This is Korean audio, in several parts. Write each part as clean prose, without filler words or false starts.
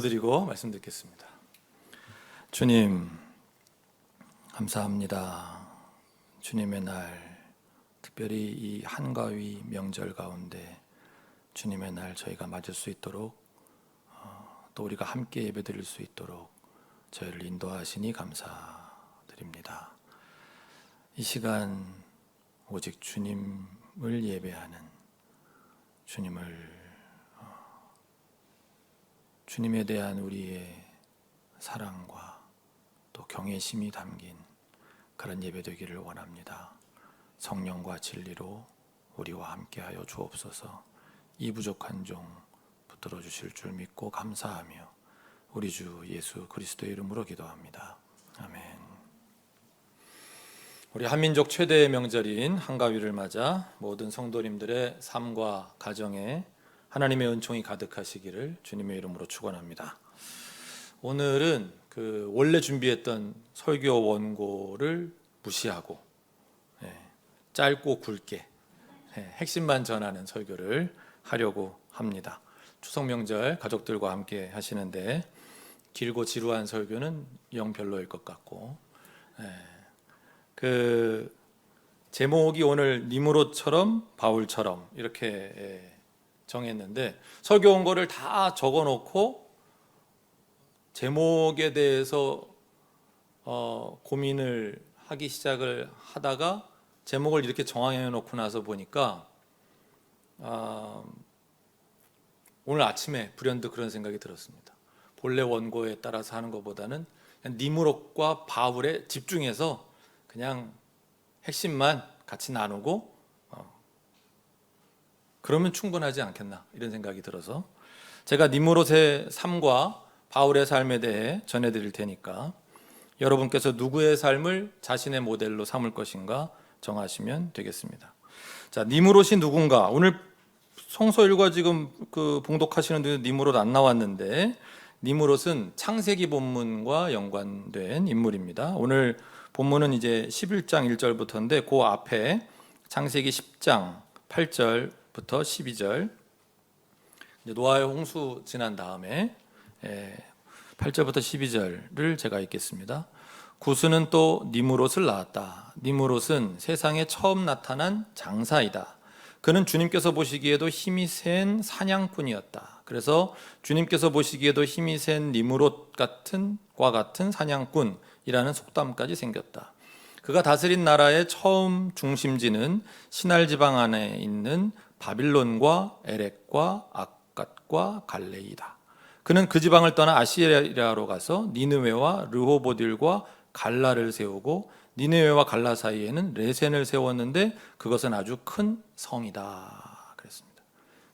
기도드리고 말씀 듣겠습니다. 주님, 감사합니다. 주님의 날, 특별히 이 한가위 명절 가운데 주님의 날 저희가 맞을 수 있도록 또 우리가 함께 예배드릴 수 있도록 저희를 인도하시니 감사드립니다. 이 시간 오직 주님을 예배하는, 주님에 대한 우리의 사랑과 또 경외심이 담긴 그런 예배 되기를 원합니다. 성령과 진리로 우리와 함께하여 주옵소서. 이 부족한 종 붙들어 주실 줄 믿고 감사하며 우리 주 예수 그리스도의 이름으로 기도합니다. 아멘. 우리 한민족 최대의 명절인 한가위를 맞아 모든 성도님들의 삶과 가정에 하나님의 은총이 가득하시기를 주님의 이름으로 축원합니다. 오늘은 원래 준비했던 설교 원고를 무시하고 짧고 굵게 핵심만 전하는 설교를 하려고 합니다. 추석 명절 가족들과 함께 하시는데 길고 지루한 설교는 영 별로일 것 같고, 제목이 오늘 니무롯처럼 바울처럼 이렇게 정했는데, 설교 원고를 다 적어놓고 제목에 대해서 고민을 하기 시작을 하다가 제목을 이렇게 정해 놓고 나서 보니까 오늘 아침에 불현듯 그런 생각이 들었습니다. 본래 원고에 따라서 하는 것보다는 니무롯과 바울에 집중해서 그냥 핵심만 같이 나누고 그러면 충분하지 않겠나, 이런 생각이 들어서 제가 니무롯의 삶과 바울의 삶에 대해 전해드릴 테니까 여러분께서 누구의 삶을 자신의 모델로 삼을 것인가 정하시면 되겠습니다. 자, 니무롯이 누군가? 오늘 성서일과 지금 봉독하시는 분들 니무롯 안 나왔는데, 니무롯은 창세기 본문과 연관된 인물입니다. 오늘 본문은 이제 11장 1절부터인데 그 앞에 창세기 10장 8절부터 12절, 노아의 홍수 지난 다음에 8절부터 12절을 제가 읽겠습니다. 구스는 또 니무롯을 낳았다. 니무롯은 세상에 처음 나타난 장사이다. 그는 주님께서 보시기에도 힘이 센 사냥꾼이었다. 그래서 주님께서 보시기에도 힘이 센 니무롯 같과 같은 사냥꾼이라는 속담까지 생겼다. 그가 다스린 나라의 처음 중심지는 시날 지방 안에 있는 바빌론과 에렉과 악갓과 갈레이다. 그는 그 지방을 떠나 아시리아로 가서 니느웨와 르호보딜과 갈라를 세우고 니느웨와 갈라 사이에는 레센을 세웠는데 그것은 아주 큰 성이다. 그랬습니다.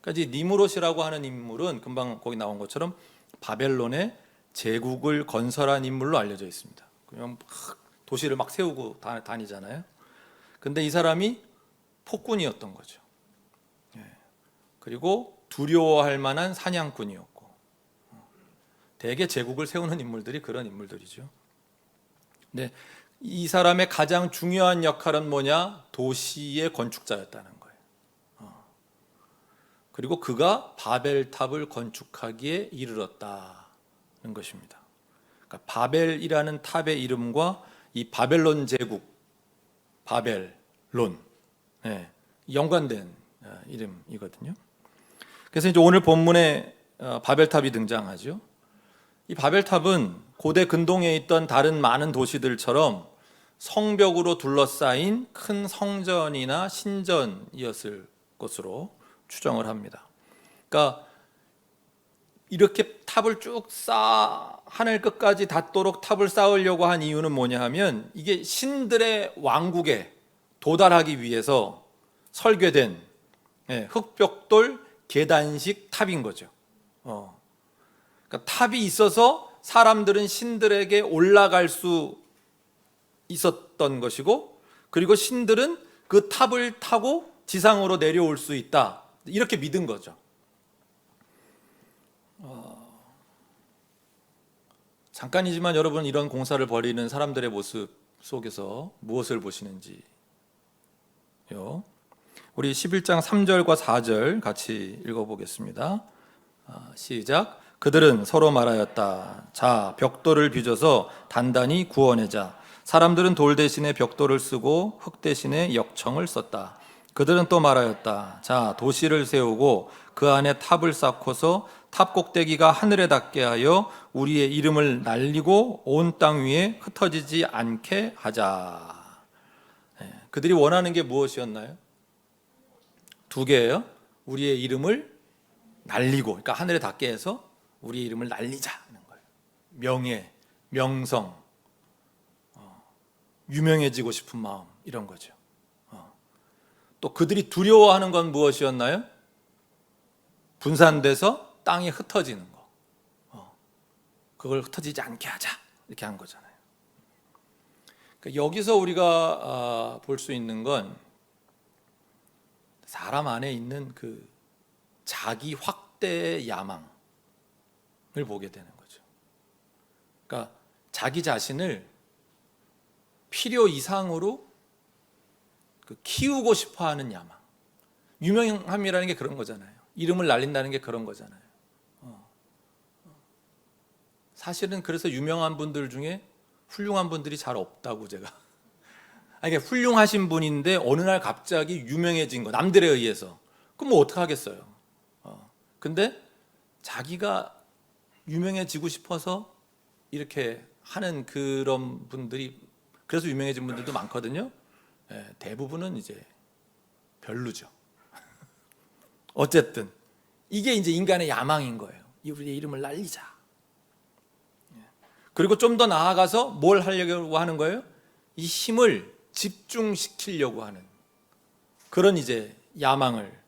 그러니까 이 니무롯이라고 하는 인물은 금방 거기 나온 것처럼 바벨론의 제국을 건설한 인물로 알려져 있습니다. 그냥 도시를 막 세우고 다니잖아요. 근데 이 사람이 폭군이었던 거죠. 그리고 두려워할 만한 사냥꾼이었고, 대개 제국을 세우는 인물들이 그런 인물들이죠. 근데 이 사람의 가장 중요한 역할은 뭐냐? 도시의 건축자였다는 거예요. 그리고 그가 바벨탑을 건축하기에 이르렀다는 것입니다. 그러니까 바벨이라는 탑의 이름과 이 바벨론 제국, 바벨론, 연관된 이름이거든요. 그래서 이제 오늘 본문에 바벨탑이 등장하죠. 이 바벨탑은 고대 근동에 있던 다른 많은 도시들처럼 성벽으로 둘러싸인 큰 성전이나 신전이었을 것으로 추정을 합니다. 그러니까 이렇게 탑을 쭉 하늘 끝까지 닿도록 탑을 쌓으려고 한 이유는 뭐냐 하면, 이게 신들의 왕국에 도달하기 위해서 설계된 흑벽돌 계단식 탑인 거죠. 그러니까 탑이 있어서 사람들은 신들에게 올라갈 수 있었던 것이고, 그리고 신들은 그 탑을 타고 지상으로 내려올 수 있다, 이렇게 믿은 거죠. 잠깐이지만 여러분, 이런 공사를 벌이는 사람들의 모습 속에서 무엇을 보시는지요? 우리 11장 3절과 4절 같이 읽어보겠습니다. 시작. 그들은 서로 말하였다. 자, 벽돌을 빚어서 단단히 구워내자. 사람들은 돌 대신에 벽돌을 쓰고 흙 대신에 역청을 썼다. 그들은 또 말하였다. 자, 도시를 세우고 그 안에 탑을 쌓고서 탑 꼭대기가 하늘에 닿게 하여 우리의 이름을 날리고 온 땅 위에 흩어지지 않게 하자. 그들이 원하는 게 무엇이었나요? 두 개예요. 우리의 이름을 날리고, 그러니까 하늘에 닿게 해서 우리의 이름을 날리자는 거예요. 명예, 명성, 유명해지고 싶은 마음, 이런 거죠. 또 그들이 두려워하는 건 무엇이었나요? 분산돼서 땅이 흩어지는 거. 그걸 흩어지지 않게 하자, 이렇게 한 거잖아요. 그러니까 여기서 우리가 볼 수 있는 건 사람 안에 있는 그 자기 확대의 야망을 보게 되는 거죠. 그러니까 자기 자신을 필요 이상으로 키우고 싶어하는 야망. 유명함이라는 게 그런 거잖아요. 이름을 날린다는 게 그런 거잖아요. 사실은 그래서 유명한 분들 중에 훌륭한 분들이 잘 없다고 제가. 아니, 훌륭하신 분인데 어느 날 갑자기 유명해진 거, 남들에 의해서. 그럼 뭐 어떡하겠어요. 근데 자기가 유명해지고 싶어서 이렇게 하는 그런 분들이, 그래서 유명해진 분들도 많거든요. 대부분은 이제 별로죠. 어쨌든 이게 이제 인간의 야망인 거예요. 우리의 이름을 날리자. 그리고 좀 더 나아가서 뭘 하려고 하는 거예요? 이 힘을 집중시키려고 하는 그런 이제 야망을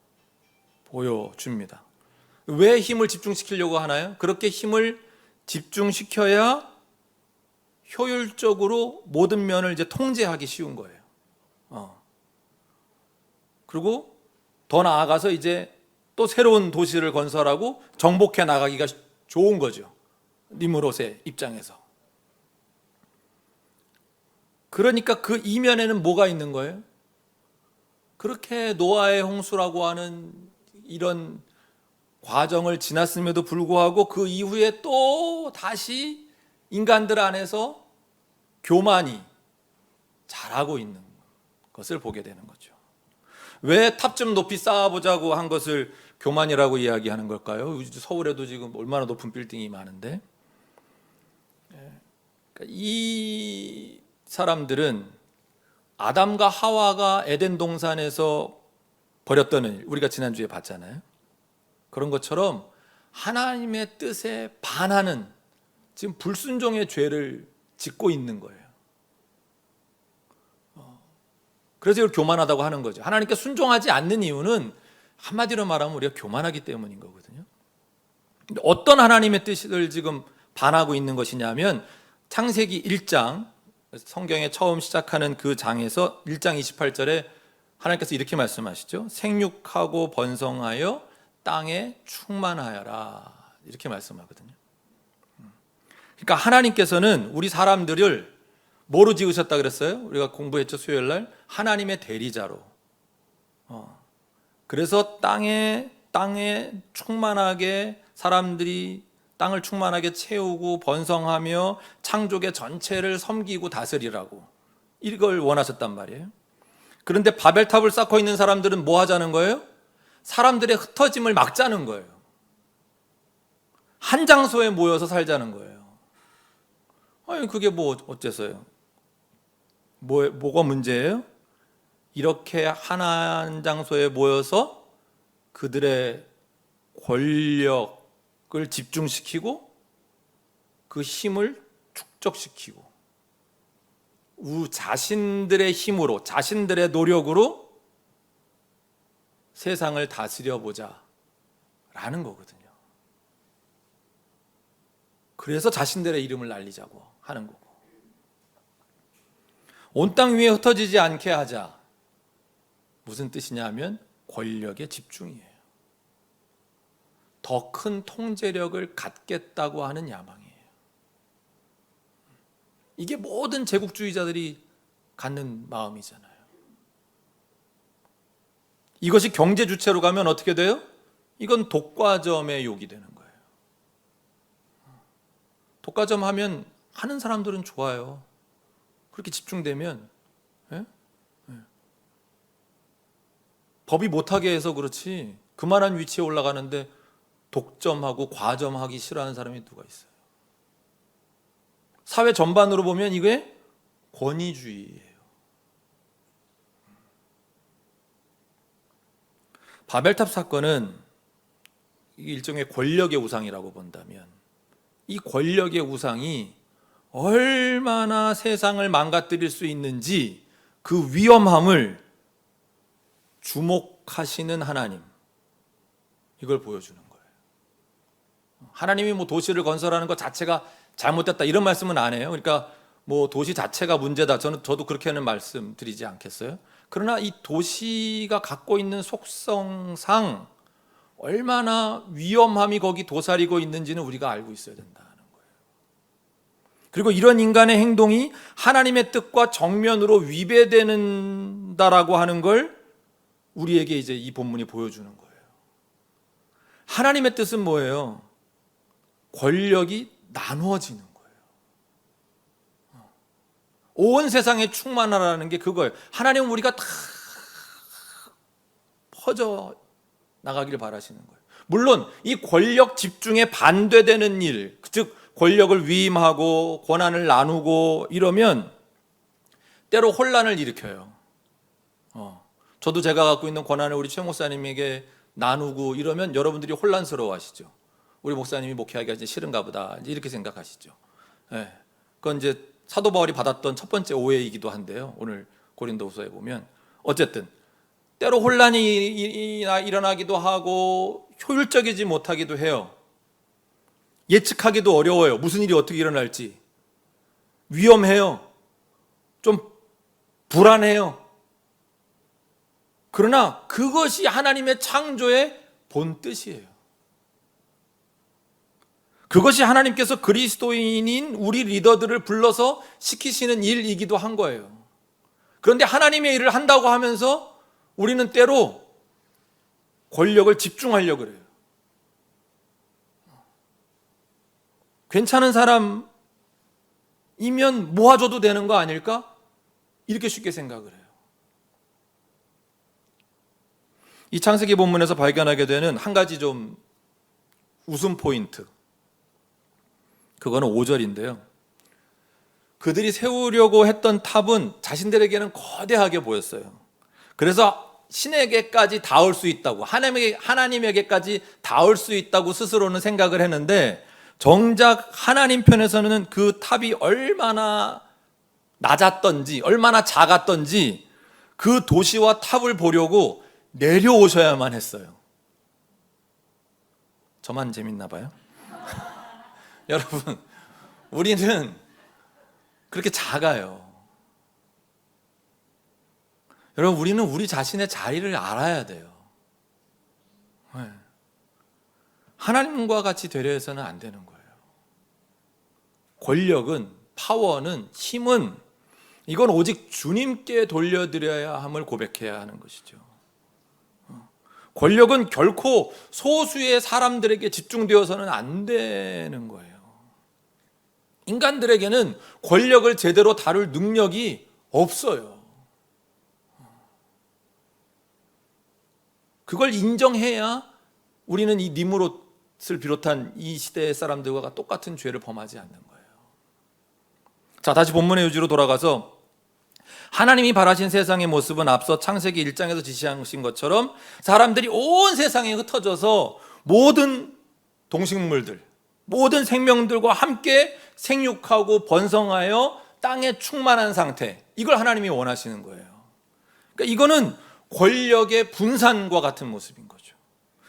보여줍니다. 왜 힘을 집중시키려고 하나요? 그렇게 힘을 집중시켜야 효율적으로 모든 면을 이제 통제하기 쉬운 거예요. 그리고 더 나아가서 이제 또 새로운 도시를 건설하고 정복해 나가기가 좋은 거죠. 니므롯의 입장에서. 그러니까 그 이면에는 뭐가 있는 거예요? 그렇게 노아의 홍수라고 하는 이런 과정을 지났음에도 불구하고 그 이후에 또 다시 인간들 안에서 교만이 자라고 있는 것을 보게 되는 거죠. 왜 탑 좀 높이 쌓아보자고 한 것을 교만이라고 이야기하는 걸까요? 서울에도 지금 얼마나 높은 빌딩이 많은데. 이 사람들은 아담과 하와가 에덴 동산에서 벌였던 일, 우리가 지난주에 봤잖아요. 그런 것처럼 하나님의 뜻에 반하는 지금 불순종의 죄를 짓고 있는 거예요. 그래서 이걸 교만하다고 하는 거죠. 하나님께 순종하지 않는 이유는 한마디로 말하면 우리가 교만하기 때문인 거거든요. 근데 어떤 하나님의 뜻을 지금 반하고 있는 것이냐면 창세기 1장, 성경에 처음 시작하는 그 장에서 1장 28절에 하나님께서 이렇게 말씀하시죠. 생육하고 번성하여 땅에 충만하여라, 이렇게 말씀하거든요. 그러니까 하나님께서는 우리 사람들을 뭐로 지으셨다 그랬어요? 우리가 공부했죠, 수요일 날. 하나님의 대리자로. 그래서 땅에 충만하게 사람들이 땅을 충만하게 채우고 번성하며 창조계 전체를 섬기고 다스리라고, 이걸 원하셨단 말이에요. 그런데 바벨탑을 쌓고 있는 사람들은 뭐 하자는 거예요? 사람들의 흩어짐을 막자는 거예요. 한 장소에 모여서 살자는 거예요. 아니, 그게 뭐 어째서요? 뭐가 문제예요? 이렇게 한 장소에 모여서 그들의 권력을 집중시키고 그 힘을 축적시키고 자신들의 힘으로, 자신들의 노력으로 세상을 다스려보자 라는 거거든요. 그래서 자신들의 이름을 날리자고 하는 거고, 온 땅 위에 흩어지지 않게 하자. 무슨 뜻이냐 하면 권력의 집중이에요. 더 큰 통제력을 갖겠다고 하는 야망이에요. 이게 모든 제국주의자들이 갖는 마음이잖아요. 이것이 경제 주체로 가면 어떻게 돼요? 이건 독과점의 욕이 되는 거예요. 독과점 하면 하는 사람들은 좋아요. 그렇게 집중되면. 예? 예. 법이 못하게 해서 그렇지 그만한 위치에 올라가는데 독점하고 과점하기 싫어하는 사람이 누가 있어요? 사회 전반으로 보면 이게 권위주의예요. 바벨탑 사건은 일종의 권력의 우상이라고 본다면 이 권력의 우상이 얼마나 세상을 망가뜨릴 수 있는지 그 위험함을 주목하시는 하나님, 이걸 보여주는 거예요. 하나님이 뭐 도시를 건설하는 것 자체가 잘못됐다 이런 말씀은 안 해요. 그러니까 뭐 도시 자체가 문제다, 저도 그렇게는 말씀드리지 않겠어요. 그러나 이 도시가 갖고 있는 속성상 얼마나 위험함이 거기 도사리고 있는지는 우리가 알고 있어야 된다는 거예요. 그리고 이런 인간의 행동이 하나님의 뜻과 정면으로 위배된다라고 하는 걸 우리에게 이제 이 본문이 보여주는 거예요. 하나님의 뜻은 뭐예요? 권력이 나누어지는 거예요. 온 세상에 충만하라는 게 그거예요. 하나님은 우리가 다 퍼져 나가기를 바라시는 거예요. 물론 이 권력 집중에 반대되는 일, 즉 권력을 위임하고 권한을 나누고 이러면 때로 혼란을 일으켜요. 저도 제가 갖고 있는 권한을 우리 최 목사님에게 나누고 이러면 여러분들이 혼란스러워하시죠. 우리 목사님이 목회하기가 이제 싫은가 보다 이렇게 생각하시죠. 네. 그건 이제 사도 바울이 받았던 첫 번째 오해이기도 한데요. 오늘 고린도후서에 보면 어쨌든 때로 혼란이 일어나기도 하고 효율적이지 못하기도 해요. 예측하기도 어려워요. 무슨 일이 어떻게 일어날지. 위험해요. 좀 불안해요. 그러나 그것이 하나님의 창조의 본뜻이에요. 그것이 하나님께서 그리스도인인 우리 리더들을 불러서 시키시는 일이기도 한 거예요. 그런데 하나님의 일을 한다고 하면서 우리는 때로 권력을 집중하려고 그래요. 괜찮은 사람이면 모아줘도 되는 거 아닐까? 이렇게 쉽게 생각을 해요. 이 창세기 본문에서 발견하게 되는 한 가지 좀 웃음 포인트, 그거는 5절인데요. 그들이 세우려고 했던 탑은 자신들에게는 거대하게 보였어요. 그래서 신에게까지 닿을 수 있다고, 하나님에게까지 닿을 수 있다고 스스로는 생각을 했는데, 정작 하나님 편에서는 그 탑이 얼마나 낮았던지 얼마나 작았던지 그 도시와 탑을 보려고 내려오셔야만 했어요. 저만 재밌나 봐요. 여러분, 우리는 그렇게 작아요. 여러분, 우리는 우리 자신의 자리를 알아야 돼요. 네. 하나님과 같이 되려 해서는 안 되는 거예요. 권력은, 파워는, 힘은 이건 오직 주님께 돌려드려야 함을 고백해야 하는 것이죠. 권력은 결코 소수의 사람들에게 집중되어서는 안 되는 거예요. 인간들에게는 권력을 제대로 다룰 능력이 없어요. 그걸 인정해야 우리는 이 니므롯을 비롯한 이 시대의 사람들과 똑같은 죄를 범하지 않는 거예요. 자, 다시 본문의 요지로 돌아가서 하나님이 바라신 세상의 모습은 앞서 창세기 1장에서 지시하신 것처럼 사람들이 온 세상에 흩어져서 모든 동식물들, 모든 생명들과 함께 생육하고 번성하여 땅에 충만한 상태, 이걸 하나님이 원하시는 거예요. 그러니까 이거는 권력의 분산과 같은 모습인 거죠.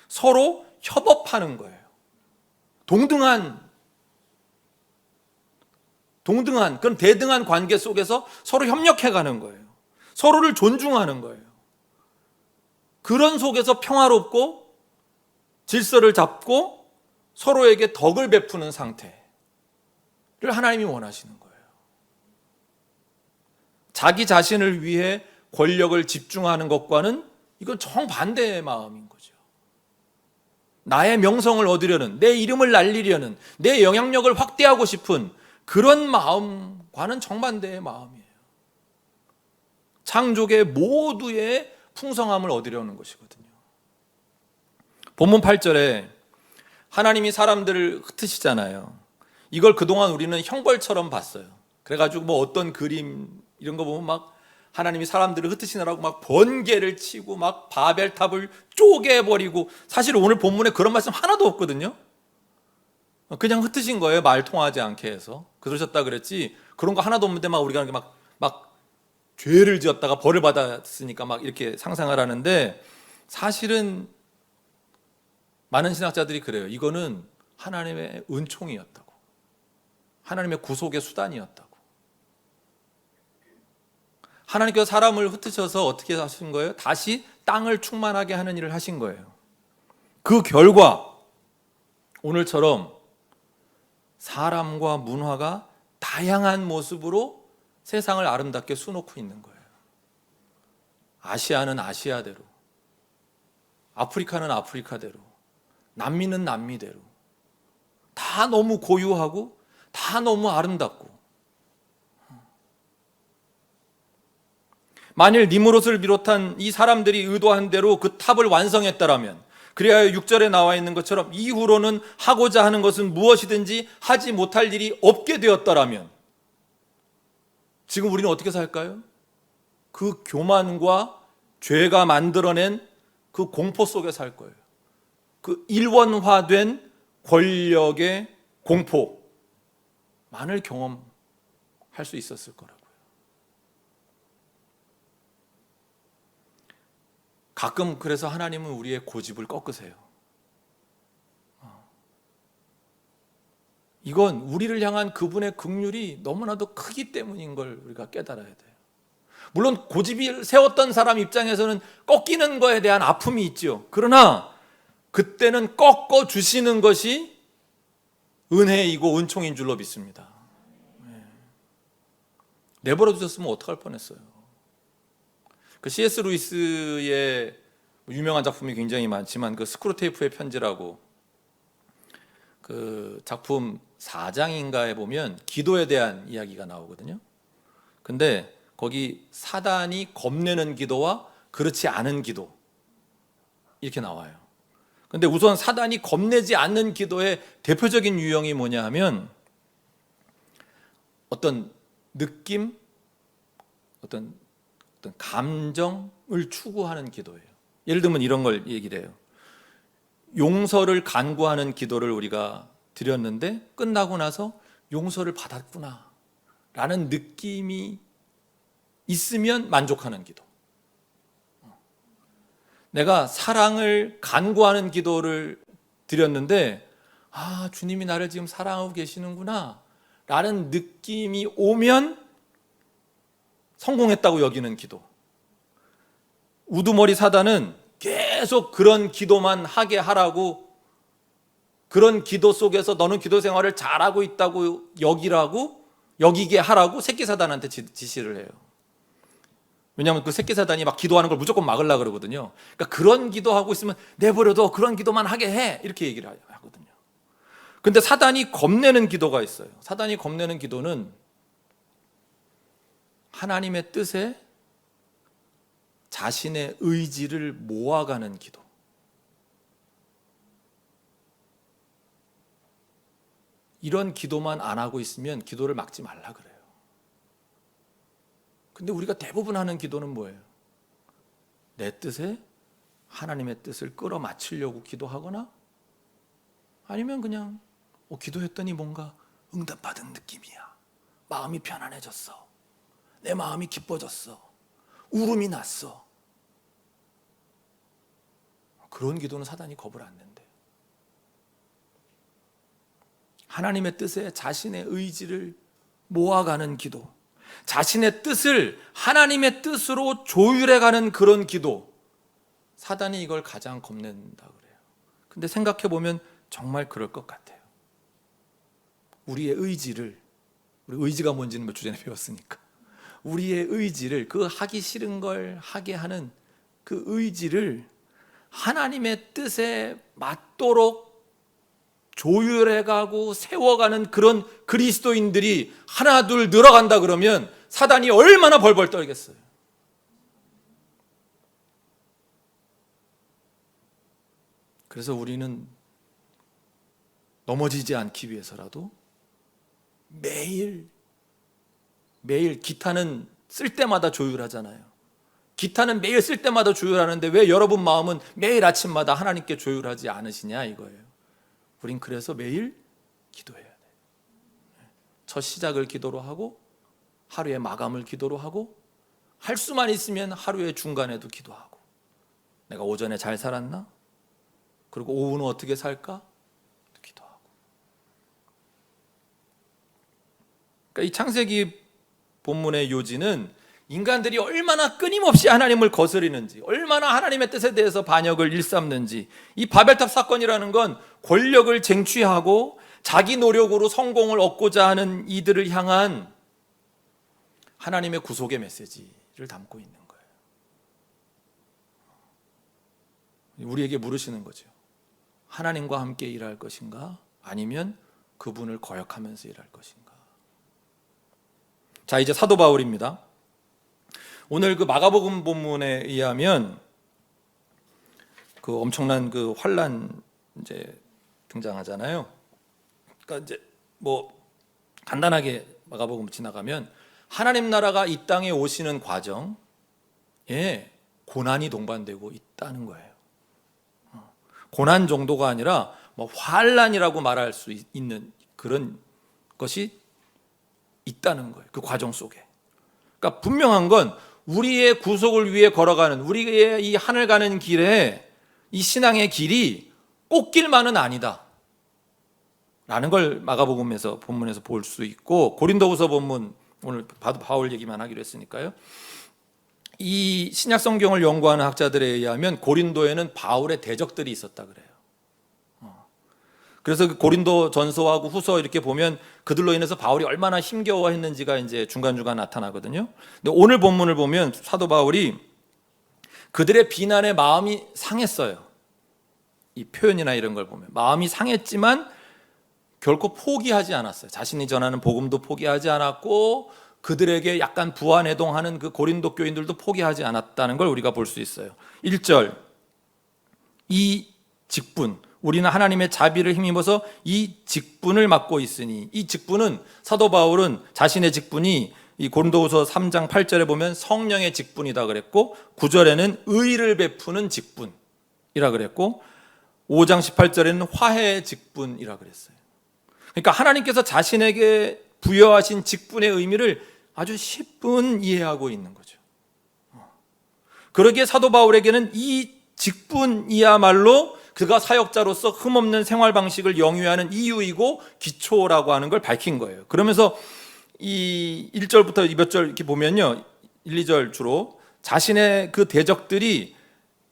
서로 협업하는 거예요. 동등한 그런 대등한 관계 속에서 서로 협력해가는 거예요. 서로를 존중하는 거예요. 그런 속에서 평화롭고 질서를 잡고 서로에게 덕을 베푸는 상태를 하나님이 원하시는 거예요. 자기 자신을 위해 권력을 집중하는 것과는 이건 정반대의 마음인 거죠. 나의 명성을 얻으려는, 내 이름을 날리려는, 내 영향력을 확대하고 싶은 그런 마음과는 정반대의 마음이에요. 창조계 모두의 풍성함을 얻으려는 것이거든요. 본문 8절에 하나님이 사람들을 흩으시잖아요. 이걸 그동안 우리는 형벌처럼 봤어요. 그래가지고 뭐 어떤 그림 이런 거 보면 막 하나님이 사람들을 흩으시느라고 막 번개를 치고 막 바벨탑을 쪼개버리고, 사실 오늘 본문에 그런 말씀 하나도 없거든요. 그냥 흩으신 거예요. 말 통하지 않게 해서. 그러셨다 그랬지 그런 거 하나도 없는데 막 우리가 막 죄를 지었다가 벌을 받았으니까 막 이렇게 상상을 하는데, 사실은 많은 신학자들이 그래요. 이거는 하나님의 은총이었다고, 하나님의 구속의 수단이었다고. 하나님께서 사람을 흩으셔서 어떻게 하신 거예요? 다시 땅을 충만하게 하는 일을 하신 거예요. 그 결과 오늘처럼 사람과 문화가 다양한 모습으로 세상을 아름답게 수놓고 있는 거예요. 아시아는 아시아대로, 아프리카는 아프리카대로, 남미는 남미대로, 다 너무 고유하고 다 너무 아름답고. 만일 니므롯을 비롯한 이 사람들이 의도한 대로 그 탑을 완성했다라면, 그래야 6절에 나와 있는 것처럼 이후로는 하고자 하는 것은 무엇이든지 하지 못할 일이 없게 되었다라면, 지금 우리는 어떻게 살까요? 그 교만과 죄가 만들어낸 그 공포 속에 살 거예요. 그 일원화된 권력의 공포만을 경험할 수 있었을 거라고요. 가끔 그래서 하나님은 우리의 고집을 꺾으세요. 이건 우리를 향한 그분의 긍휼이 너무나도 크기 때문인 걸 우리가 깨달아야 돼요. 물론 고집을 세웠던 사람 입장에서는 꺾이는 거에 대한 아픔이 있죠. 그러나 그때는 꺾어 주시는 것이 은혜이고 은총인 줄로 믿습니다. 내버려 두셨으면 어떡할 뻔했어요. 그 C.S. 루이스의 유명한 작품이 굉장히 많지만 그 스크루테이프의 편지라고, 그 작품 4장인가에 보면 기도에 대한 이야기가 나오거든요. 근데 거기 사단이 겁내는 기도와 그렇지 않은 기도 이렇게 나와요. 근데 우선 사단이 겁내지 않는 기도의 대표적인 유형이 뭐냐 하면 어떤 느낌, 어떤 감정을 추구하는 기도예요. 예를 들면 이런 걸 얘기를 해요. 용서를 간구하는 기도를 우리가 드렸는데 끝나고 나서 용서를 받았구나 라는 느낌이 있으면 만족하는 기도. 내가 사랑을 간구하는 기도를 드렸는데 주님이 나를 지금 사랑하고 계시는구나 라는 느낌이 오면 성공했다고 여기는 기도. 우두머리 사단은 계속 그런 기도만 하게 하라고, 그런 기도 속에서 너는 기도 생활을 잘하고 있다고 여기게 하라고 새끼 사단한테 지시를 해요. 왜냐하면 그 새끼 사단이 막 기도하는 걸 무조건 막으려고 그러거든요. 그러니까 그런 기도하고 있으면 내버려둬, 그런 기도만 하게 해, 이렇게 얘기를 하거든요. 근데 사단이 겁내는 기도가 있어요. 사단이 겁내는 기도는 하나님의 뜻에 자신의 의지를 모아가는 기도. 이런 기도만 안 하고 있으면 기도를 막지 말라 그래요. 근데 우리가 대부분 하는 기도는 뭐예요? 내 뜻에 하나님의 뜻을 끌어맞추려고 기도하거나, 아니면 그냥 기도했더니 뭔가 응답받은 느낌이야, 마음이 편안해졌어, 내 마음이 기뻐졌어, 울음이 났어. 그런 기도는 사단이 겁을 안 낸대요. 하나님의 뜻에 자신의 의지를 모아가는 기도, 자신의 뜻을 하나님의 뜻으로 조율해가는 그런 기도, 사단이 이걸 가장 겁낸다 그래요. 근데 생각해보면 정말 그럴 것 같아요. 우리의 의지를, 우리 의지가 뭔지는 몇 주 전에 배웠으니까, 우리의 의지를, 그 하기 싫은 걸 하게 하는 그 의지를 하나님의 뜻에 맞도록 조율해가고 세워가는 그런 그리스도인들이 하나 둘 늘어간다 그러면 사단이 얼마나 벌벌 떨겠어요. 그래서 우리는 넘어지지 않기 위해서라도 매일 기타는 쓸 때마다 조율하잖아요. 기타는 매일 쓸 때마다 조율하는데 왜 여러분 마음은 매일 아침마다 하나님께 조율하지 않으시냐 이거예요. 우린 그래서 매일 기도해야 돼요. 첫 시작을 기도로 하고 하루의 마감을 기도로 하고 할 수만 있으면 하루의 중간에도 기도하고 내가 오전에 잘 살았나? 그리고 오후는 어떻게 살까? 기도하고. 그러니까 이 창세기 본문의 요지는 인간들이 얼마나 끊임없이 하나님을 거스리는지, 얼마나 하나님의 뜻에 대해서 반역을 일삼는지, 이 바벨탑 사건이라는 건 권력을 쟁취하고 자기 노력으로 성공을 얻고자 하는 이들을 향한 하나님의 구속의 메시지를 담고 있는 거예요. 우리에게 물으시는 거죠. 하나님과 함께 일할 것인가? 아니면 그분을 거역하면서 일할 것인가? 자, 이제 사도 바울입니다. 오늘 그 마가복음 본문에 의하면 그 엄청난 그 환란 이제 등장하잖아요. 그러니까 이제 뭐 간단하게 마가복음 지나가면 하나님 나라가 이 땅에 오시는 과정에 고난이 동반되고 있다는 거예요. 고난 정도가 아니라 뭐 환란이라고 말할 수 있는 그런 것이 있다는 거예요. 그 과정 속에. 그러니까 분명한 건 우리의 구속을 위해 걸어가는 우리의 이 하늘 가는 길에 이 신앙의 길이 꽃길만은 아니다 라는 걸 마가복음에서 본문에서 볼 수 있고, 고린도후서 본문 오늘 바울 얘기만 하기로 했으니까요. 이 신약 성경을 연구하는 학자들에 의하면 고린도에는 바울의 대적들이 있었다 그래요. 그래서 그 고린도 전서하고 후서 이렇게 보면 그들로 인해서 바울이 얼마나 힘겨워했는지가 이제 중간중간 나타나거든요. 근데 오늘 본문을 보면 사도 바울이 그들의 비난에 마음이 상했어요. 이 표현이나 이런 걸 보면 마음이 상했지만 결코 포기하지 않았어요. 자신이 전하는 복음도 포기하지 않았고 그들에게 약간 부안해동하는 그 고린도 교인들도 포기하지 않았다는 걸 우리가 볼 수 있어요. 1절, 이 직분, 우리는 하나님의 자비를 힘입어서 이 직분을 맡고 있으니, 이 직분은 사도 바울은 자신의 직분이 이 고린도후서 3장 8절에 보면 성령의 직분이다 그랬고 9절에는 의를 베푸는 직분이라 그랬고 5장 18절에는 화해의 직분이라 그랬어요. 그러니까 하나님께서 자신에게 부여하신 직분의 의미를 아주 10분 이해하고 있는 거죠. 그러기에 사도 바울에게는 이 직분이야말로 그가 사역자로서 흠없는 생활 방식을 영위하는 이유이고 기초라고 하는 걸 밝힌 거예요. 그러면서 이 1절부터 몇 절 이렇게 보면요, 1, 2절 주로 자신의 그 대적들이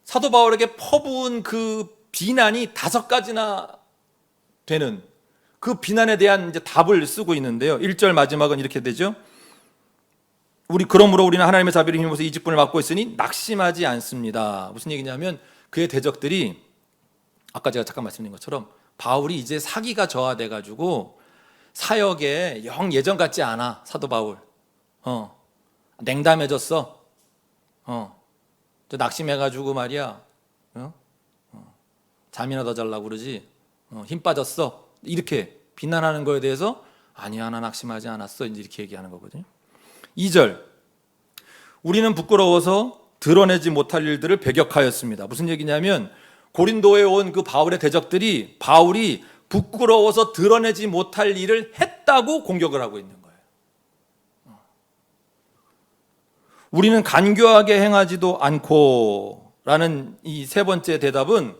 사도 바울에게 퍼부은 그 비난이 5가지나 되는 그 비난에 대한 이제 답을 쓰고 있는데요. 1절 마지막은 이렇게 되죠. 그러므로 우리는 하나님의 자비를 힘입어서 이 직분을 맡고 있으니 낙심하지 않습니다. 무슨 얘기냐면 그의 대적들이 아까 제가 잠깐 말씀드린 것처럼 바울이 이제 사기가 저하돼 가지고 사역에 영 예전 같지 않아. 사도 바울 냉담해졌어. 저 낙심해가지고 말이야. 잠이나 더 자려고 그러지. 힘 빠졌어. 이렇게 비난하는 거에 대해서 아니야, 나 낙심하지 않았어. 이제 이렇게 얘기하는 거거든요. 2절, 우리는 부끄러워서 드러내지 못할 일들을 배격하였습니다. 무슨 얘기냐면 고린도에 온 그 바울의 대적들이 바울이 부끄러워서 드러내지 못할 일을 했다고 공격을 하고 있는 거예요. 우리는 간교하게 행하지도 않고 라는 이 세 번째 대답은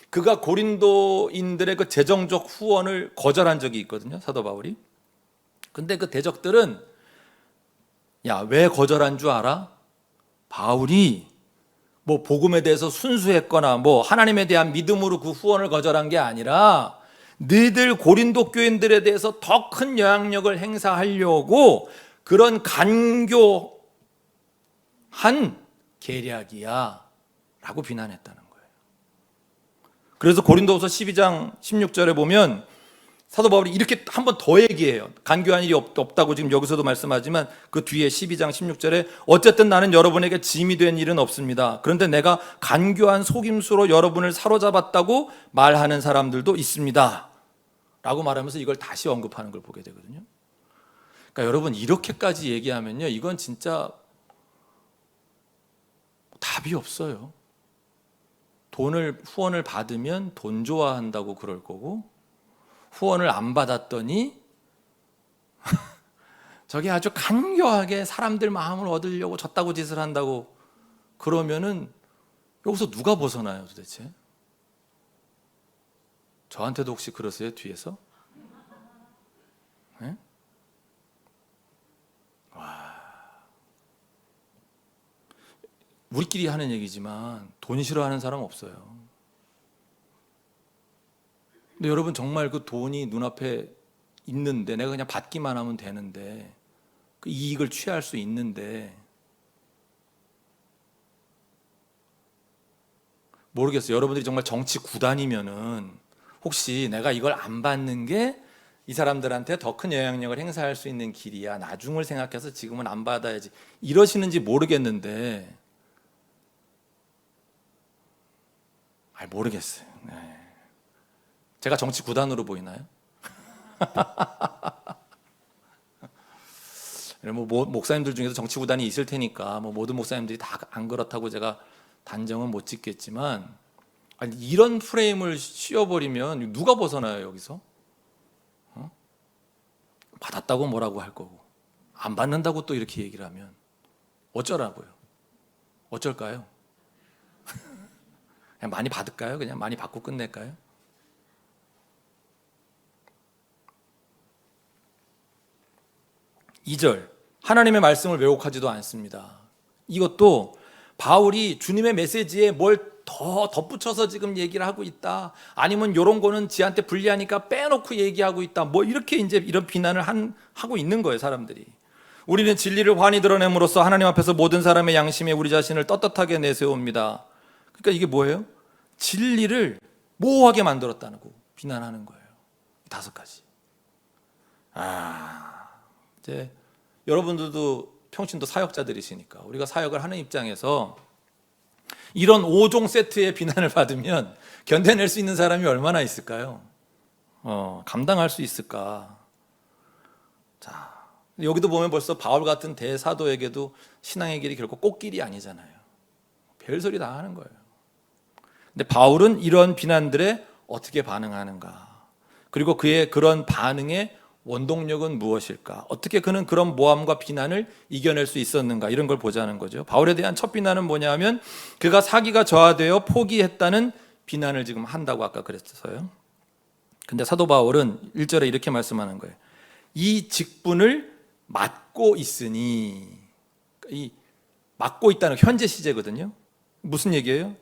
그가 고린도인들의 그 재정적 후원을 거절한 적이 있거든요, 사도 바울이. 근데 그 대적들은 야, 왜 거절한 줄 알아? 바울이 뭐 복음에 대해서 순수했거나 뭐 하나님에 대한 믿음으로 그 후원을 거절한 게 아니라 너희들 고린도 교인들에 대해서 더 큰 영향력을 행사하려고 그런 간교한 계략이야 라고 비난했다는 거예요. 그래서 고린도후서 12장 16절에 보면 사도 바울이 이렇게 한 번 더 얘기해요. 간교한 일이 없다고 지금 여기서도 말씀하지만 그 뒤에 12장 16절에 어쨌든 나는 여러분에게 짐이 된 일은 없습니다. 그런데 내가 간교한 속임수로 여러분을 사로잡았다고 말하는 사람들도 있습니다. 라고 말하면서 이걸 다시 언급하는 걸 보게 되거든요. 그러니까 여러분 이렇게까지 얘기하면요, 이건 진짜 답이 없어요. 후원을 받으면 돈 좋아한다고 그럴 거고, 후원을 안 받았더니 저게 아주 간교하게 사람들 마음을 얻으려고 저따구 짓을 한다고 그러면은 여기서 누가 벗어나요 도대체? 저한테도 혹시 그러세요 뒤에서? 네? 우리끼리 하는 얘기지만 돈 싫어하는 사람 없어요. 근데 여러분 정말 그 돈이 눈앞에 있는데 내가 그냥 받기만 하면 되는데 그 이익을 취할 수 있는데 모르겠어요. 여러분들이 정말 정치 구단이면은 혹시 내가 이걸 안 받는 게 이 사람들한테 더 큰 영향력을 행사할 수 있는 길이야, 나중을 생각해서 지금은 안 받아야지 이러시는지 모르겠는데 모르겠어요. 네. 제가 정치 구단으로 보이나요? 뭐 목사님들 중에서 정치 구단이 있을 테니까 뭐 모든 목사님들이 다 안 그렇다고 제가 단정은 못 짓겠지만, 아니, 이런 프레임을 씌워버리면 누가 벗어나요 여기서? 받았다고 뭐라고 할 거고 안 받는다고 또 이렇게 얘기를 하면 어쩌라고요? 어쩔까요? 그냥 많이 받을까요? 그냥 많이 받고 끝낼까요? 이 절 하나님의 말씀을 왜곡하지도 않습니다. 이것도 바울이 주님의 메시지에 뭘 더 덧붙여서 지금 얘기를 하고 있다, 아니면 이런 거는 지한테 불리하니까 빼놓고 얘기하고 있다, 뭐 이렇게 이제 이런 비난을 하고 있는 거예요 사람들이. 우리는 진리를 환히 드러냄으로써 하나님 앞에서 모든 사람의 양심에 우리 자신을 떳떳하게 내세웁니다. 그러니까 이게 뭐예요? 진리를 모호하게 만들었다고 비난하는 거예요. 5가지. 이제 여러분들도 평신도 사역자들이시니까 우리가 사역을 하는 입장에서 이런 5종 세트의 비난을 받으면 견뎌낼 수 있는 사람이 얼마나 있을까요? 감당할 수 있을까? 자, 여기도 보면 벌써 바울 같은 대사도에게도 신앙의 길이 결코 꽃길이 아니잖아요. 별소리 다 하는 거예요. 근데 바울은 이런 비난들에 어떻게 반응하는가? 그리고 그의 그런 반응의 원동력은 무엇일까? 어떻게 그는 그런 모함과 비난을 이겨낼 수 있었는가? 이런 걸 보자는 거죠. 바울에 대한 첫 비난은 뭐냐면 그가 사기가 저하되어 포기했다는 비난을 지금 한다고 아까 그랬어요. 근데 사도 바울은 1절에 이렇게 말씀하는 거예요. 이 직분을 맡고 있으니, 이 맡고 있다는 현재 시제거든요. 무슨 얘기예요?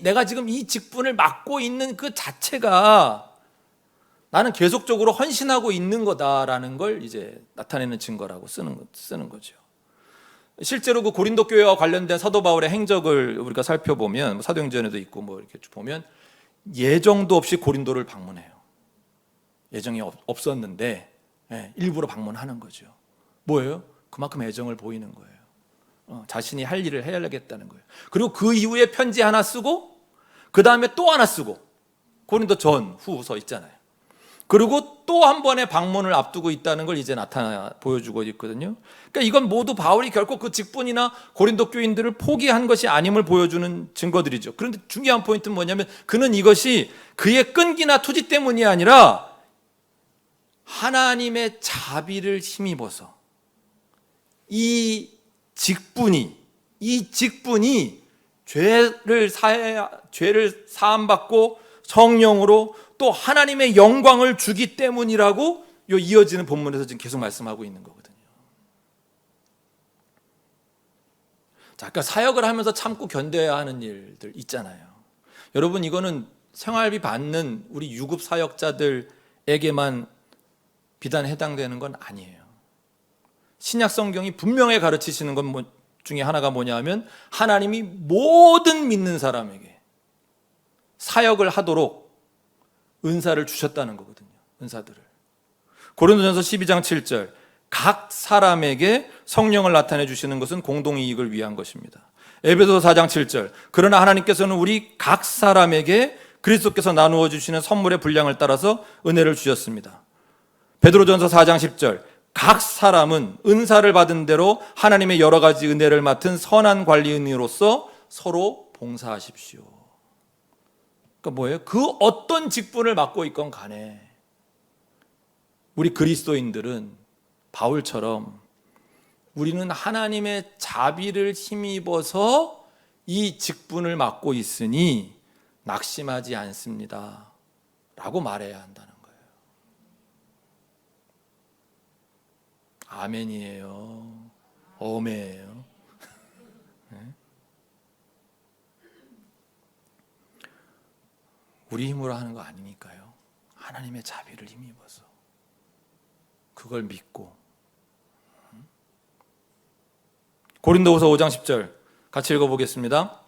내가 지금 이 직분을 맡고 있는 그 자체가 나는 계속적으로 헌신하고 있는 거다라는 걸 이제 나타내는 증거라고 쓰는 거죠. 실제로 그 고린도 교회와 관련된 사도 바울의 행적을 우리가 살펴보면 사도행전에도 있고 뭐 이렇게 보면 예정도 없이 고린도를 방문해요. 예정이 없었는데 일부러 방문하는 거죠. 뭐예요? 그만큼 애정을 보이는 거예요. 자신이 할 일을 해야겠다는 거예요. 그리고 그 이후에 편지 하나 쓰고 그 다음에 또 하나 쓰고, 고린도 전 후서 있잖아요. 그리고 또 한 번의 방문을 앞두고 있다는 걸 이제 보여주고 있거든요. 그러니까 이건 모두 바울이 결코 그 직분이나 고린도 교인들을 포기한 것이 아님을 보여주는 증거들이죠. 그런데 중요한 포인트는 뭐냐면 그는 이것이 그의 끈기나 투지 때문이 아니라 하나님의 자비를 힘입어서 이 직분이 죄를 사함받고 성령으로 또 하나님의 영광을 주기 때문이라고 이어지는 본문에서 지금 계속 말씀하고 있는 거거든요. 자, 아까 사역을 하면서 참고 견뎌야 하는 일들 있잖아요. 여러분, 이거는 생활비 받는 우리 유급 사역자들에게만 비단 해당되는 건 아니에요. 신약 성경이 분명히 가르치시는 것 중에 하나가 뭐냐면 하나님이 모든 믿는 사람에게 사역을 하도록 은사를 주셨다는 거거든요. 은사들을. 고린도전서 12장 7절, 각 사람에게 성령을 나타내 주시는 것은 공동이익을 위한 것입니다. 에베소서 4장 7절, 그러나 하나님께서는 우리 각 사람에게 그리스도께서 나누어 주시는 선물의 분량을 따라서 은혜를 주셨습니다. 베드로전서 4장 10절, 각 사람은 은사를 받은 대로 하나님의 여러 가지 은혜를 맡은 선한 관리인으로서 서로 봉사하십시오. 그러니까 뭐예요? 그 어떤 직분을 맡고 있건 간에 우리 그리스도인들은 바울처럼 우리는 하나님의 자비를 힘입어서 이 직분을 맡고 있으니 낙심하지 않습니다 라고 말해야 한다는 거예요. 아멘이에요? 어메예요? 네? 우리 힘으로 하는 거 아니니까요. 하나님의 자비를 힘입어서 그걸 믿고. 고린도후서 5장 10절 같이 읽어보겠습니다.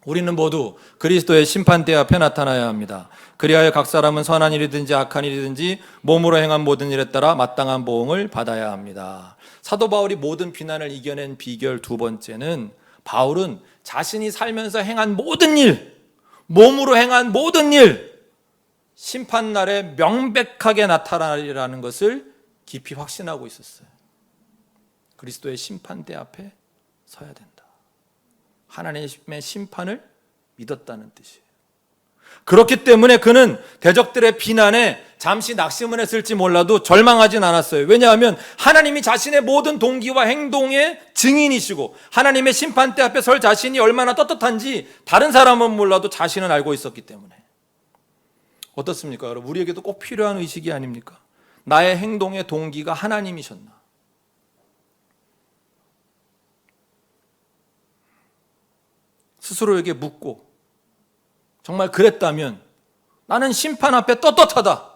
우리는 모두 그리스도의 심판대 앞에 나타나야 합니다. 그리하여 각 사람은 선한 일이든지 악한 일이든지 몸으로 행한 모든 일에 따라 마땅한 보응을 받아야 합니다. 사도 바울이 모든 비난을 이겨낸 비결 두 번째는, 바울은 자신이 살면서 행한 모든 일, 몸으로 행한 모든 일, 심판날에 명백하게 나타나리라는 것을 깊이 확신하고 있었어요. 그리스도의 심판대 앞에 서야 된다. 하나님의 심판을 믿었다는 뜻이에요. 그렇기 때문에 그는 대적들의 비난에 잠시 낙심은 했을지 몰라도 절망하진 않았어요. 왜냐하면 하나님이 자신의 모든 동기와 행동의 증인이시고 하나님의 심판대 앞에 설 자신이 얼마나 떳떳한지 다른 사람은 몰라도 자신은 알고 있었기 때문에. 어떻습니까, 여러분? 우리에게도 꼭 필요한 의식이 아닙니까? 나의 행동의 동기가 하나님이셨나? 스스로에게 묻고, 정말 그랬다면 나는 심판 앞에 떳떳하다.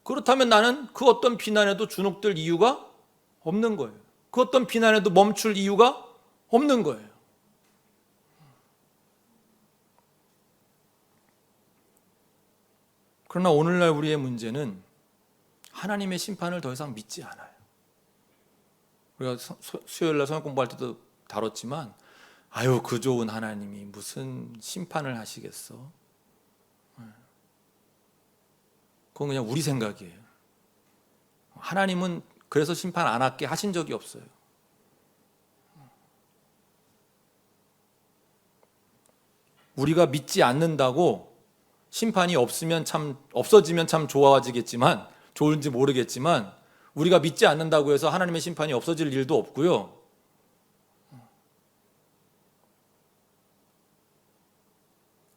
그렇다면 나는 그 어떤 비난에도 주눅들 이유가 없는 거예요. 그 어떤 비난에도 멈출 이유가 없는 거예요. 그러나 오늘날 우리의 문제는 하나님의 심판을 더 이상 믿지 않아요. 우리가 수요일날 성경 공부할 때도 다뤘지만, 아유, 그 좋은 하나님이 무슨 심판을 하시겠어? 그건 그냥 우리 생각이에요. 하나님은 그래서 심판 안 할게 하신 적이 없어요. 우리가 믿지 않는다고 심판이 없어지면 참 좋아지겠지만, 좋은지 모르겠지만, 우리가 믿지 않는다고 해서 하나님의 심판이 없어질 일도 없고요.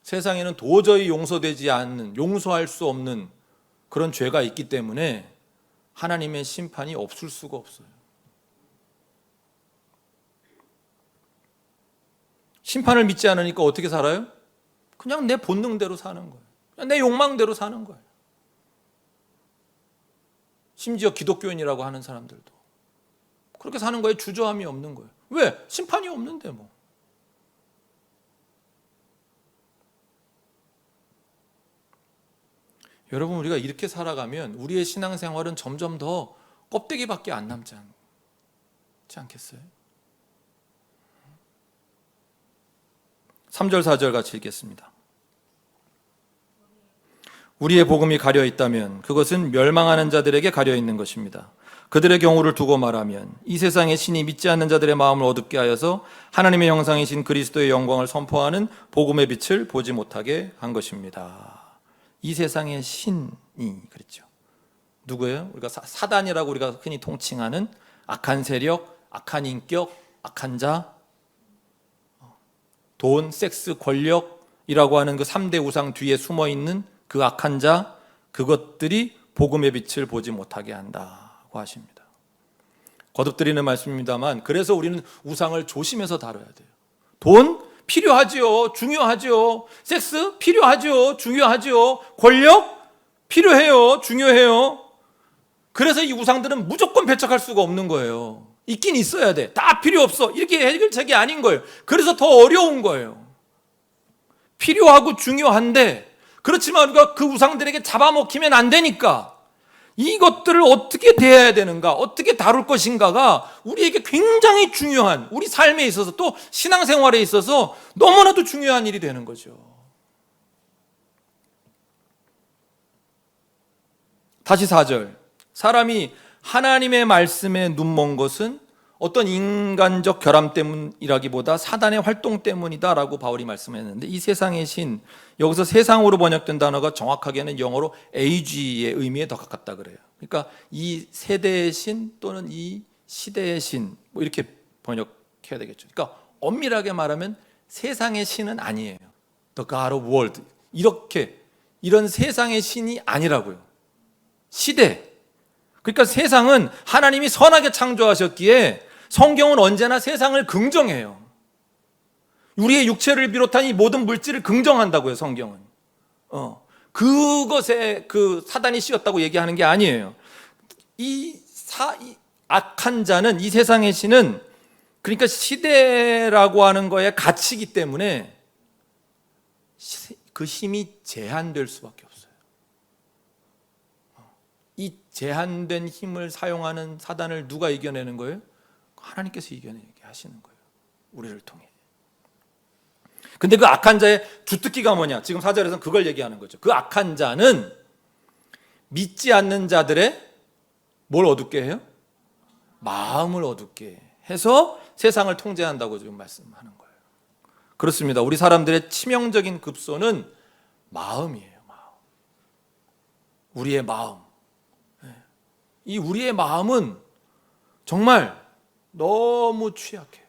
세상에는 도저히 용서되지 않는, 용서할 수 없는 그런 죄가 있기 때문에 하나님의 심판이 없을 수가 없어요. 심판을 믿지 않으니까 어떻게 살아요? 그냥 내 본능대로 사는 거예요. 그냥 내 욕망대로 사는 거예요. 심지어 기독교인이라고 하는 사람들도 그렇게 사는 거에 주저함이 없는 거예요. 왜? 심판이 없는데 뭐. 여러분, 우리가 이렇게 살아가면 우리의 신앙생활은 점점 더 껍데기밖에 안 남지 않겠어요? 3절 4절 같이 읽겠습니다. 우리의 복음이 가려 있다면 그것은 멸망하는 자들에게 가려 있는 것입니다. 그들의 경우를 두고 말하면 이 세상의 신이 믿지 않는 자들의 마음을 어둡게 하여서 하나님의 형상이신 그리스도의 영광을 선포하는 복음의 빛을 보지 못하게 한 것입니다. 이 세상의 신이 그랬죠. 누구예요? 우리가 사단이라고 우리가 흔히 통칭하는 악한 세력, 악한 인격, 악한 자, 돈, 섹스, 권력이라고 하는 그 3대 우상 뒤에 숨어 있는 그 악한 자, 그것들이 복음의 빛을 보지 못하게 한다고 하십니다. 거듭드리는 말씀입니다만, 그래서 우리는 우상을 조심해서 다뤄야 돼요. 돈 필요하지요. 중요하지요. 섹스 필요하지요. 중요하지요. 권력 필요해요. 중요해요. 그래서 이 우상들은 무조건 배척할 수가 없는 거예요. 있긴 있어야 돼. 다 필요 없어. 이렇게 해결책이 아닌 거예요. 그래서 더 어려운 거예요. 필요하고 중요한데 그렇지만 우리가 그 우상들에게 잡아먹히면 안 되니까 이것들을 어떻게 대해야 되는가, 어떻게 다룰 것인가가 우리에게 굉장히 중요한, 우리 삶에 있어서 또 신앙생활에 있어서 너무나도 중요한 일이 되는 거죠. 다시 4절. 사람이 하나님의 말씀에 눈먼 것은 어떤 인간적 결함 때문이라기보다 사단의 활동 때문이다라고 바울이 말씀했는데, 이 세상의 신, 여기서 세상으로 번역된 단어가 정확하게는 영어로 age의 의미에 더 가깝다 그래요. 그러니까 이 세대의 신 또는 이 시대의 신, 뭐 이렇게 번역해야 되겠죠. 그러니까 엄밀하게 말하면 세상의 신은 아니에요. The God of world, 이런 세상의 신이 아니라고요. 시대. 그러니까 세상은 하나님이 선하게 창조하셨기에 성경은 언제나 세상을 긍정해요. 우리의 육체를 비롯한 이 모든 물질을 긍정한다고요, 성경은. 그것에 그 사단이 씌웠다고 얘기하는 게 아니에요. 이 악한 자는, 이 세상의 신은, 그러니까 시대라고 하는 거에 갇히기 때문에 그 힘이 제한될 수밖에 없어요. 이 제한된 힘을 사용하는 사단을 누가 이겨내는 거예요? 하나님께서 이겨내게 하시는 거예요. 우리를 통해. 근데 그 악한 자의 주특기가 뭐냐? 지금 4절에서는 그걸 얘기하는 거죠. 그 악한 자는 믿지 않는 자들의 뭘 어둡게 해요? 마음을 어둡게 해서 세상을 통제한다고 지금 말씀하는 거예요. 그렇습니다. 우리 사람들의 치명적인 급소는 마음이에요. 마음. 우리의 마음. 이 우리의 마음은 정말 너무 취약해요.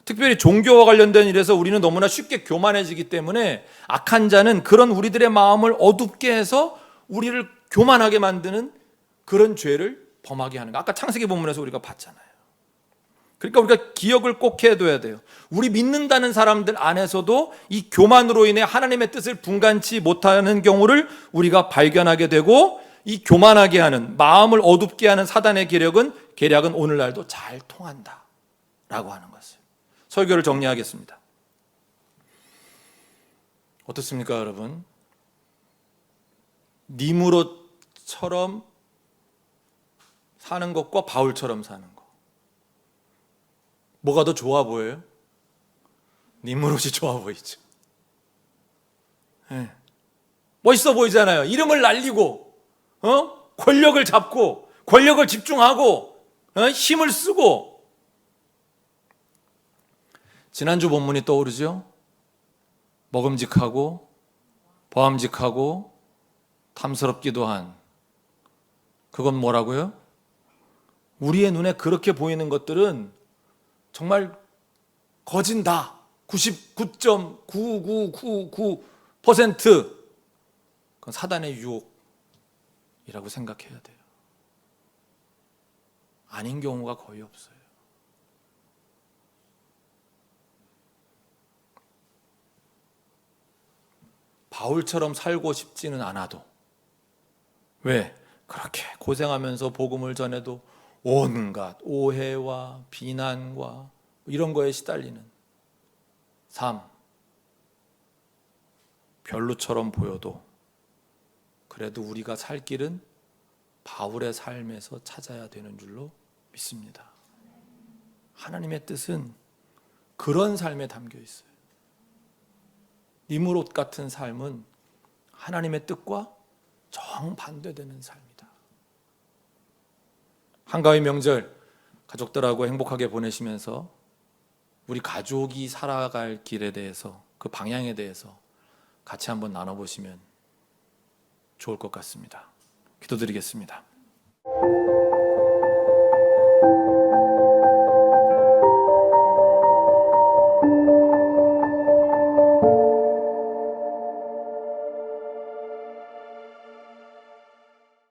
특별히 종교와 관련된 일에서 우리는 너무나 쉽게 교만해지기 때문에 악한 자는 그런 우리들의 마음을 어둡게 해서 우리를 교만하게 만드는 그런 죄를 범하게 하는 거. 아까 창세기 본문에서 우리가 봤잖아요. 그러니까 우리가 기억을 꼭 해둬야 돼요. 우리 믿는다는 사람들 안에서도 이 교만으로 인해 하나님의 뜻을 분간치 못하는 경우를 우리가 발견하게 되고, 이 교만하게 하는, 마음을 어둡게 하는 사단의 계략은 오늘날도 잘 통한다라고 하는 것을. 설교를 정리하겠습니다. 어떻습니까, 여러분? 니무롯처럼 사는 것과 바울처럼 사는 것, 뭐가 더 좋아 보여요? 니무롯이 좋아 보이죠. 네. 멋있어 보이잖아요. 이름을 날리고 권력을 잡고 권력을 집중하고 힘을 쓰고. 지난주 본문이 떠오르죠. 먹음직하고 보암직하고 탐스럽기도 한, 그건 뭐라고요? 우리의 눈에 그렇게 보이는 것들은 정말 거진다. 99.9999% 그건 사단의 유혹이라고 생각해야 돼요. 아닌 경우가 거의 없어요. 바울처럼 살고 싶지는 않아도, 왜? 그렇게 고생하면서 복음을 전해도 온갖 오해와 비난과 이런 거에 시달리는 삶, 별로처럼 보여도 그래도 우리가 살 길은 바울의 삶에서 찾아야 되는 줄로 믿습니다. 하나님의 뜻은 그런 삶에 담겨 있어요. 니므롯 같은 삶은 하나님의 뜻과 정반대되는 삶이다. 한가위 명절 가족들하고 행복하게 보내시면서 우리 가족이 살아갈 길에 대해서, 그 방향에 대해서 같이 한번 나눠보시면 좋을 것 같습니다. 기도드리겠습니다.